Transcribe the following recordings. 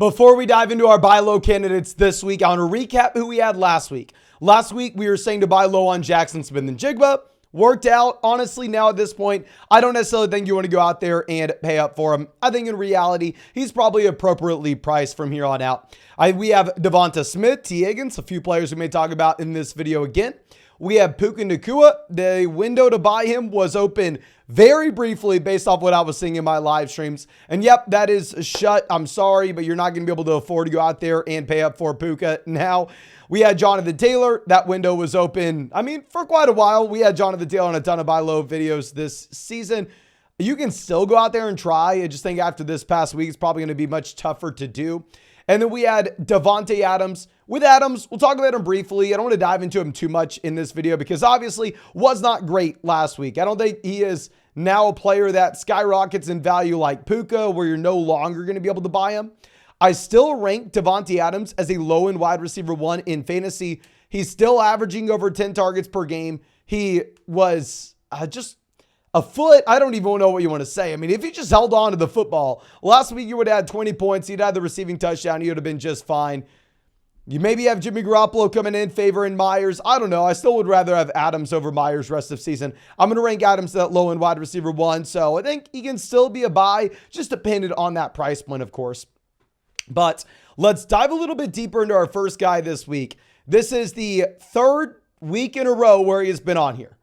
Before we dive into our buy low candidates this week, I want to recap who we had last week. Last week, we were saying to buy low on Jackson Smith and Jigba. Worked out. Honestly, now at this point, I don't necessarily think you want to go out there and pay up for him. I think in reality, he's probably appropriately priced from here on out. We have Devonta Smith, T. Higgins, a few players we may talk about in this video again. We have Puka Nacua. The window to buy him was open very briefly based off what I was seeing in my live streams. And yep, that is shut. I'm sorry, but you're not going to be able to afford to go out there and pay up for Puka now. We had Jonathan Taylor. That window was open, for quite a while. We had Jonathan Taylor on a ton of buy low videos this season. You can still go out there and try. I just think after this past week, it's probably going to be much tougher to do. And then we had Devonta Adams. With Adams, we'll talk about him briefly. I don't want to dive into him too much in this video because obviously was not great last week. I don't think he is now a player that skyrockets in value like Puka, where you're no longer going to be able to buy him. I still rank Devonta Adams as a low-end wide receiver 1 in fantasy. He's still averaging over 10 targets per game. He was just a foot. I don't even know what you want to say. If he just held on to the football, last week you would have had 20 points. He'd had the receiving touchdown. He would have been just fine. You maybe have Jimmy Garoppolo coming in, favoring Myers. I don't know. I still would rather have Adams over Myers rest of season. I'm going to rank Adams that low-end wide receiver 1. So I think he can still be a buy, just dependent on that price point, of course. But let's dive a little bit deeper into our first guy this week. This is the third week in a row where he has been on here.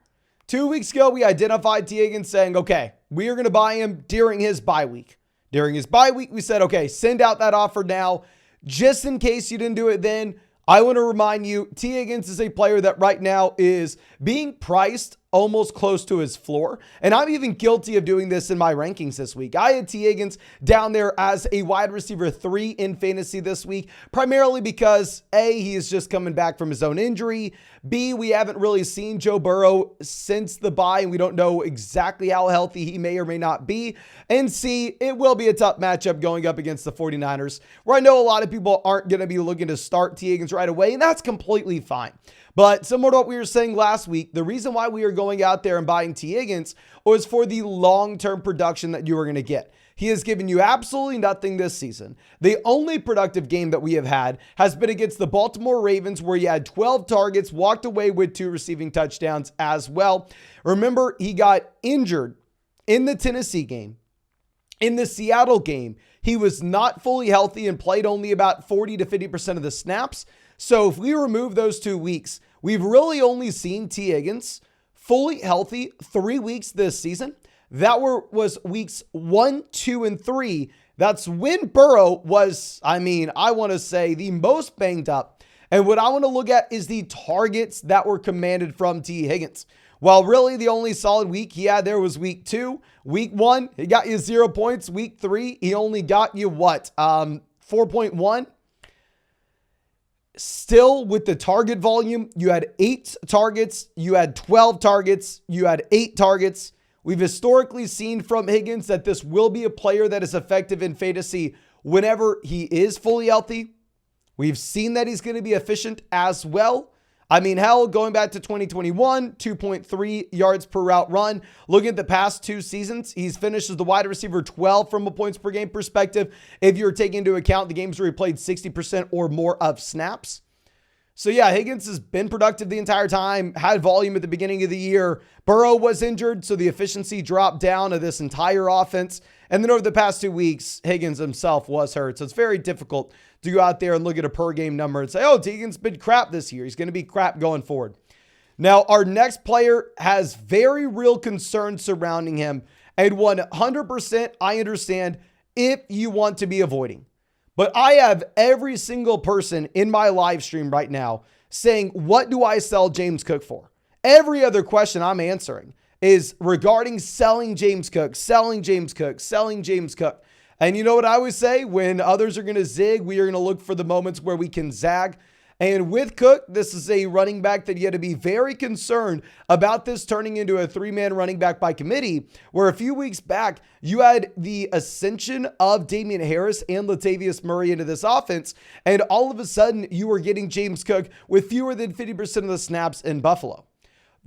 2 weeks ago, we identified T. Higgins saying, okay, we are going to buy him during his bye week. During his bye week, we said, okay, send out that offer now. Just in case you didn't do it then, I want to remind you, T. Higgins is a player that right now is being priced almost close to his floor. And I'm even guilty of doing this in my rankings this week. I had T. Higgins down there as a wide receiver 3 in fantasy this week, primarily because A, he is just coming back from his own injury. B, we haven't really seen Joe Burrow since the bye, and we don't know exactly how healthy he may or may not be. And C, it will be a tough matchup going up against the 49ers, where I know a lot of people aren't going to be looking to start T. Higgins right away, and that's completely fine. But similar to what we were saying last week, the reason why we are going out there and buying T. Higgins was for the long-term production that you are going to get. He has given you absolutely nothing this season. The only productive game that we have had has been against the Baltimore Ravens, where he had 12 targets, walked away with 2 receiving touchdowns as well. Remember, he got injured in the Tennessee game. In the Seattle game, he was not fully healthy and played only about 40 to 50% of the snaps. So if we remove those 2 weeks, we've really only seen T. Higgins fully healthy 3 weeks this season. That was weeks 1, 2, and 3. That's when Burrow was, I want to say the most banged up. And what I want to look at is the targets that were commanded from T. Higgins. While really the only solid week he had there was week 2. Week 1, he got you 0 points. Week 3, he only got you what? 4.1. Still, with the target volume, you had 8 targets, you had 12 targets, you had 8 targets. We've historically seen from Higgins that this will be a player that is effective in fantasy whenever he is fully healthy. We've seen that he's going to be efficient as well. Going back to 2021, 2.3 yards per route run. Looking at the past 2 seasons, he's finished as the wide receiver 12 from a points per game perspective, if you're taking into account the games where he played 60% or more of snaps. So yeah, Higgins has been productive the entire time, had volume at the beginning of the year. Burrow was injured, so the efficiency dropped down of this entire offense. And then over the past 2 weeks, Higgins himself was hurt. So it's very difficult to go out there and look at a per game number and say, oh, Higgins been crap this year. He's going to be crap going forward. Now, our next player has very real concerns surrounding him. And 100% I understand if you want to be avoiding. But I have every single person in my live stream right now saying, what do I sell James Cook for? Every other question I'm answering is regarding selling James Cook, selling James Cook, selling James Cook. And you know what I always say? When others are going to zig, we are going to look for the moments where we can zag. And with Cook, this is a running back that you had to be very concerned about this turning into a 3-man running back by committee, where a few weeks back, you had the ascension of Damian Harris and Latavius Murray into this offense. And all of a sudden, you were getting James Cook with fewer than 50% of the snaps in Buffalo.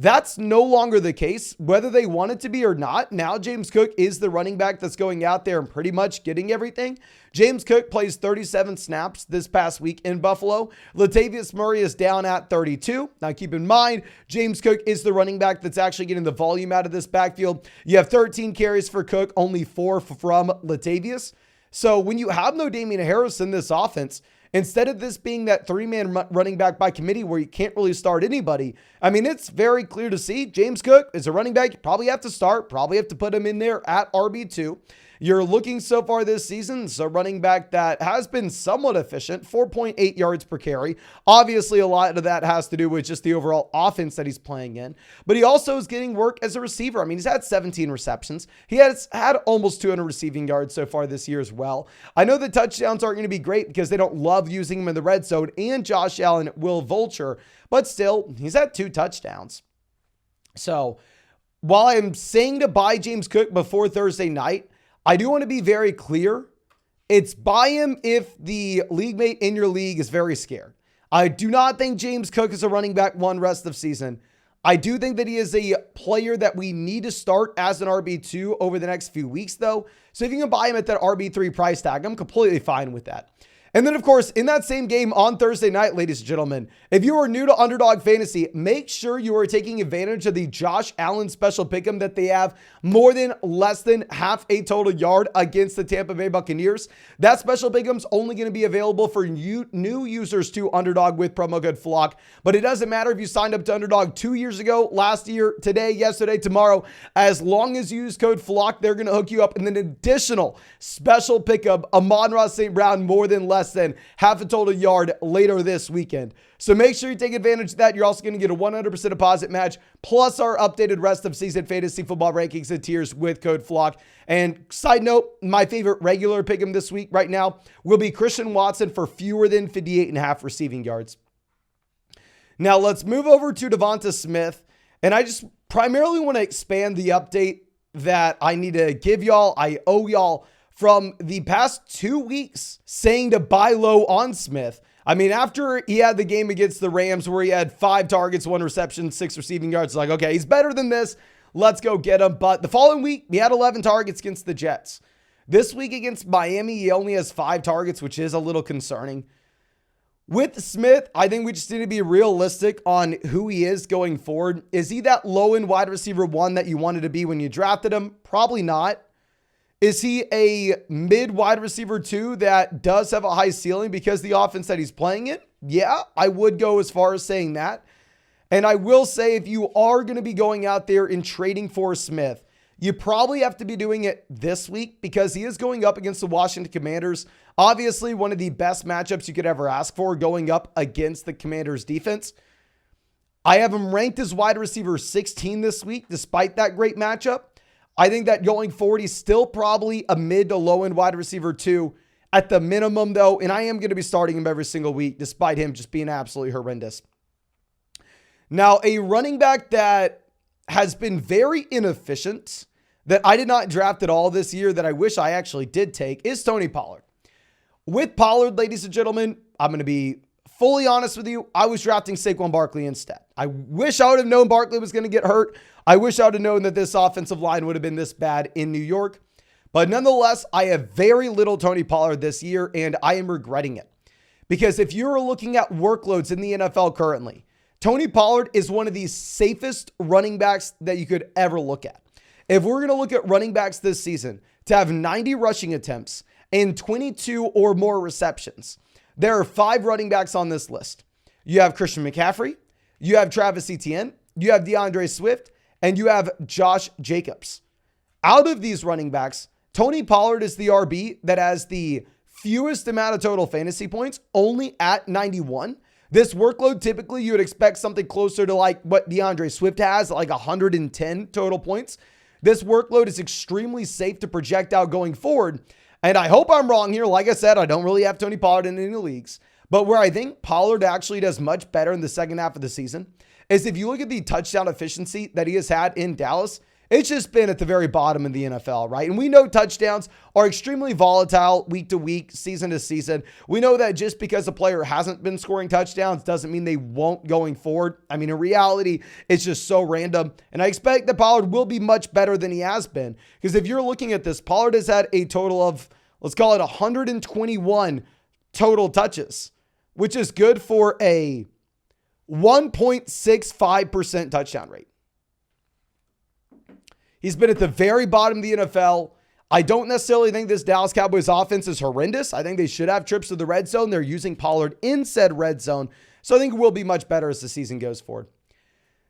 That's no longer the case, whether they want it to be or not. Now James Cook is the running back that's going out there and pretty much getting everything. James Cook plays 37 snaps this past week in Buffalo. Latavius Murray is down at 32. Now keep in mind, James Cook is the running back that's actually getting the volume out of this backfield. You have 13 carries for Cook, only 4 from Latavius. So when you have no Damian Harris in this offense, instead of this being that 3-man running back by committee where you can't really start anybody, I mean, it's very clear to see James Cook is a running back. You probably have to start, probably have to put him in there at RB2. You're looking so far this season, so running back that has been somewhat efficient, 4.8 yards per carry. Obviously, a lot of that has to do with just the overall offense that he's playing in, but he also is getting work as a receiver. I mean, he's had 17 receptions. He has had almost 200 receiving yards so far this year as well. I know the touchdowns aren't going to be great because they don't love using him in the red zone, and Josh Allen will vulture, but still, he's had 2 touchdowns. So while I'm saying to buy James Cook before Thursday night, I do want to be very clear. It's buy him if the league mate in your league is very scared. I do not think James Cook is a running back one rest of season. I do think that he is a player that we need to start as an RB2 over the next few weeks, though. So if you can buy him at that RB3 price tag, I'm completely fine with that. And then, of course, in that same game on Thursday night, ladies and gentlemen, if you are new to Underdog Fantasy, make sure you are taking advantage of the Josh Allen special pick'em that they have more than less than half a total yard against the Tampa Bay Buccaneers. That special pick'em's only going to be available for new users to Underdog with promo code FLOCK. But it doesn't matter if you signed up to Underdog 2 years ago, last year, today, yesterday, tomorrow. As long as you use code FLOCK, they're going to hook you up in an additional special pick'em, Amon-Ra St. Brown, more than less than half a total yard later this weekend. So make sure you take advantage of that. You're also going to get a 100% deposit match plus our updated rest of season fantasy football rankings and tiers with code FLOCK. And side note, my favorite regular pick'em this week right now will be Christian Watson for fewer than 58.5 receiving yards. Now let's move over to Devonta Smith. And I just primarily want to expand the update that I need to give y'all. I owe y'all from the past 2 weeks saying to buy low on Smith. I mean, after he had the game against the Rams where he had 5 targets, 1 reception, 6 receiving yards, it's like, okay, he's better than this. Let's go get him. But the following week, he had 11 targets against the Jets. This week against Miami, he only has 5 targets, which is a little concerning. With Smith, I think we just need to be realistic on who he is going forward. Is he that low-end wide receiver 1 that you wanted to be when you drafted him? Probably not. Is he a mid wide receiver 2 that does have a high ceiling because the offense that he's playing in? Yeah, I would go as far as saying that. And I will say if you are going to be going out there and trading for Smith, you probably have to be doing it this week because he is going up against the Washington Commanders. Obviously, one of the best matchups you could ever ask for going up against the Commanders defense. I have him ranked as wide receiver 16 this week, despite that great matchup. I think that going forward, he's still probably a mid to low end wide receiver 2 at the minimum though. And I am going to be starting him every single week, despite him just being absolutely horrendous. Now, a running back that has been very inefficient that I did not draft at all this year that I wish I actually did take is Tony Pollard. With Pollard, ladies and gentlemen, I'm going to be fully honest with you. I was drafting Saquon Barkley instead. I wish I would have known Barkley was going to get hurt. I wish I would have known that this offensive line would have been this bad in New York. But nonetheless, I have very little Tony Pollard this year, and I am regretting it. Because if you're looking at workloads in the NFL currently, Tony Pollard is one of the safest running backs that you could ever look at. If we're going to look at running backs this season to have 90 rushing attempts and 22 or more receptions, there are 5 running backs on this list. You have Christian McCaffrey, you have Travis Etienne, you have DeAndre Swift, and you have Josh Jacobs. Out of these running backs, Tony Pollard is the RB that has the fewest amount of total fantasy points, only at 91. This workload, typically you would expect something closer to like what DeAndre Swift has, like 110 total points. This workload is extremely safe to project out going forward. And I hope I'm wrong here. Like I said, I don't really have Tony Pollard in any leagues. But where I think Pollard actually does much better in the second half of the season is if you look at the touchdown efficiency that he has had in Dallas, It's just been at the very bottom of the NFL, right? And we know touchdowns are extremely volatile week to week, season to season. We know that just because a player hasn't been scoring touchdowns doesn't mean they won't going forward. I mean, in reality, it's just so random. And I expect that Pollard will be much better than he has been. Because if you're looking at this, Pollard has had a total of, let's call it 121 total touches, which is good for a 1.65% touchdown rate. He's been at the very bottom of the NFL. I don't necessarily think this Dallas Cowboys offense is horrendous. I think they should have trips to the red zone. They're using Pollard in said red zone. So I think it will be much better as the season goes forward.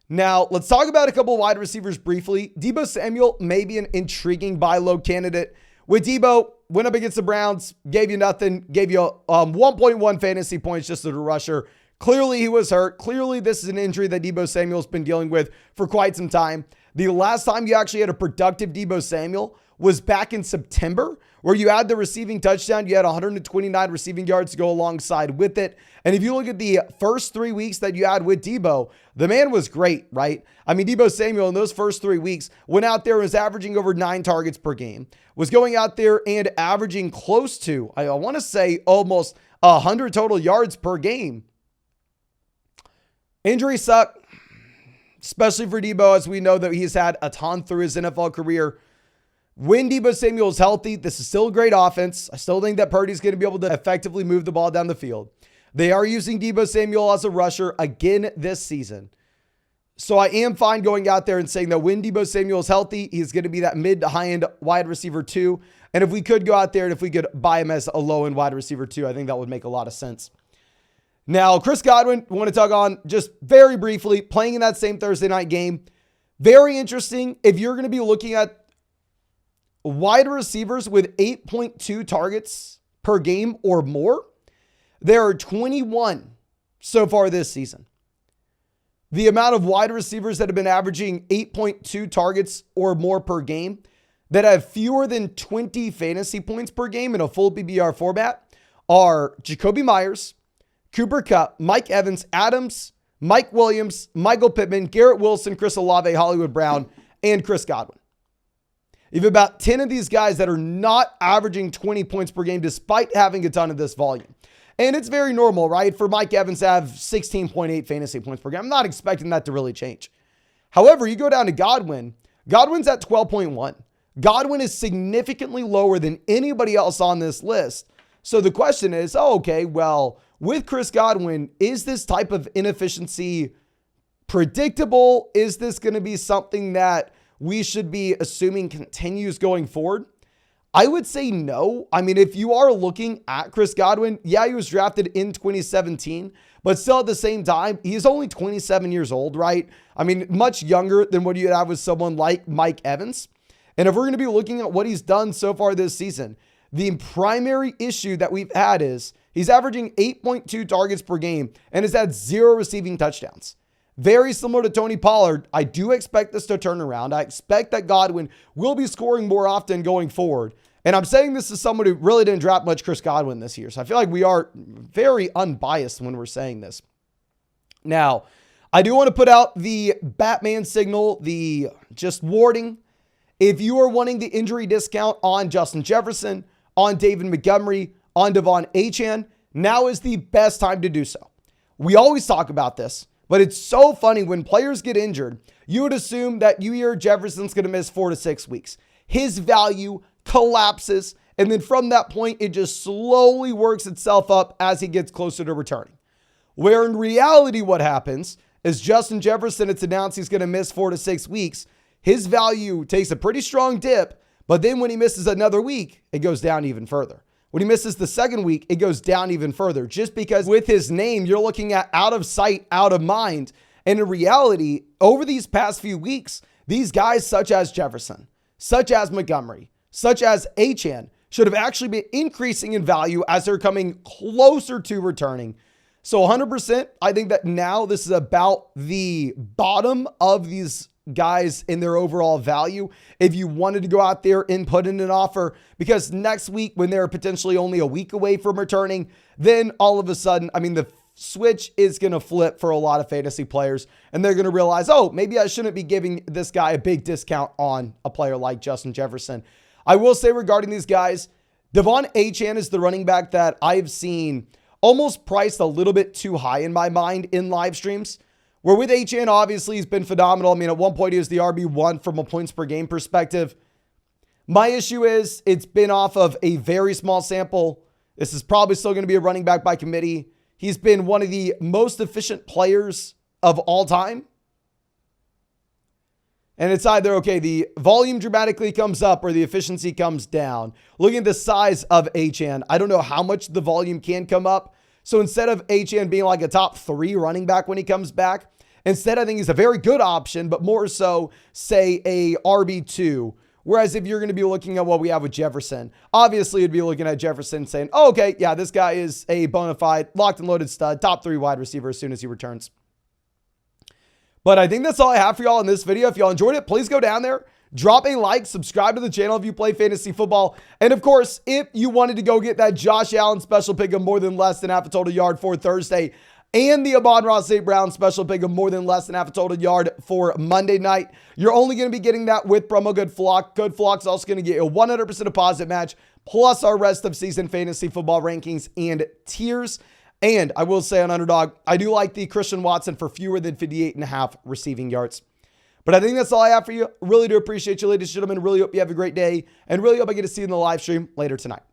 Now, let's talk about a couple of wide receivers briefly. Deebo Samuel may be an intriguing buy low candidate. With Deebo, went up against the Browns, gave you nothing, gave you 1.1 fantasy points just as a rusher. Clearly, he was hurt. Clearly, this is an injury that Deebo Samuel's been dealing with for quite some time. The last time you actually had a productive Deebo Samuel was back in September, where you had the receiving touchdown. You had 129 receiving yards to go alongside with it. And if you look at the first 3 weeks that you had with Deebo, the man was great, right? I mean, Deebo Samuel in those first 3 weeks went out there and was averaging over 9 targets per game, was going out there and averaging close to, I want to say almost 100 total yards per game. Injuries suck, especially for Deebo, as we know that he's had a ton through his NFL career. When Deebo Samuel is healthy, this is still a great offense. I still think that Purdy's going to be able to effectively move the ball down the field. They are using Deebo Samuel as a rusher again this season. So I am fine going out there and saying that when Deebo Samuel is healthy, he's going to be that mid to high end wide receiver 2. And if we could go out there and if we could buy him as a low end wide receiver 2, I think that would make a lot of sense. Now, Chris Godwin, I want to talk on just very briefly, playing in that same Thursday night game. Very interesting. If you're going to be looking at wide receivers with 8.2 targets per game or more, there are 21 so far this season. The amount of wide receivers that have been averaging 8.2 targets or more per game that have fewer than 20 fantasy points per game in a full PPR format are Jacoby Myers, Cooper Kupp, Mike Evans, Adams, Mike Williams, Michael Pittman, Garrett Wilson, Chris Olave, Hollywood Brown, and Chris Godwin. You have about 10 of these guys that are not averaging 20 points per game despite having a ton of this volume. And it's very normal, right, for Mike Evans to have 16.8 fantasy points per game. I'm not expecting that to really change. However, you go down to Godwin. Godwin's at 12.1. Godwin is significantly lower than anybody else on this list. So the question is, with Chris Godwin, is this type of inefficiency predictable? Is this going to be something that we should be assuming continues going forward? I would say no. I mean, if you are looking at Chris Godwin, yeah, he was drafted in 2017, but still at the same time, he's only 27 years old, right? I mean, much younger than what you'd have with someone like Mike Evans. And if we're going to be looking at what he's done so far this season, the primary issue that we've had is he's averaging 8.2 targets per game and has had 0 receiving touchdowns. Very similar to Tony Pollard. I do expect this to turn around. I expect that Godwin will be scoring more often going forward. And I'm saying this as someone who really didn't draft much Chris Godwin this year. So I feel like we are very unbiased when we're saying this. Now, I do want to put out the Batman signal, the just warning. If you are wanting the injury discount on Justin Jefferson, on David Montgomery, on Devon Anan, now is the best time to do so. We always talk about this, but it's so funny when players get injured, you would assume that you hear Jefferson's going to miss 4 to 6 weeks. His value collapses, and then from that point, it just slowly works itself up as he gets closer to returning. Where in reality, what happens is Justin Jefferson, it's announced he's going to miss 4 to 6 weeks. His value takes a pretty strong dip, but then when he misses another week, it goes down even further. When he misses the second week, it goes down even further, just because with his name, you're looking at out of sight, out of mind. And in reality, over these past few weeks, these guys such as Jefferson, such as Montgomery, such as Anan should have actually been increasing in value as they're coming closer to returning. So 100%, I think that now this is about the bottom of these guys in their overall value. If you wanted to go out there and put in an offer, because next week when they're potentially only a week away from returning, then all of a sudden, I mean, the switch is going to flip for a lot of fantasy players, and they're going to realize, oh, maybe I shouldn't be giving this guy a big discount on a player like Justin Jefferson. I will say regarding these guys, Devon Anan is the running back that I've seen almost priced a little bit too high in my mind in live streams. Where with Anan, obviously, he's been phenomenal. I mean, at one point, he was the RB1 from a points per game perspective. My issue is it's been off of a very small sample. This is probably still going to be a running back by committee. He's been one of the most efficient players of all time. And it's either, okay, the volume dramatically comes up or the efficiency comes down. Looking at the size of Anan, I don't know how much the volume can come up. So instead of Anan being like a top 3 running back when he comes back, instead I think he's a very good option, but more so, say, a RB2. Whereas if you're going to be looking at what we have with Jefferson, obviously you'd be looking at Jefferson saying, oh, okay, yeah, this guy is a bona fide, locked and loaded stud, top 3 wide receiver as soon as he returns. But I think that's all I have for y'all in this video. If y'all enjoyed it, please go down there, drop a like, subscribe to the channel if you play fantasy football. And of course, if you wanted to go get that Josh Allen special pick of more than less than half a total yard for Thursday, and the Amon-Ra St. Brown special pick of more than less than half a total yard for Monday night, you're only going to be getting that with promo code FLOCK. Code FLOCK is also going to get you a 100% deposit match, plus our rest of season fantasy football rankings and tiers. And I will say on Underdog, I do like the Christian Watson for fewer than 58.5 receiving yards. But I think that's all I have for you. Really do appreciate you, ladies and gentlemen. Really hope you have a great day, and really hope I get to see you in the live stream later tonight.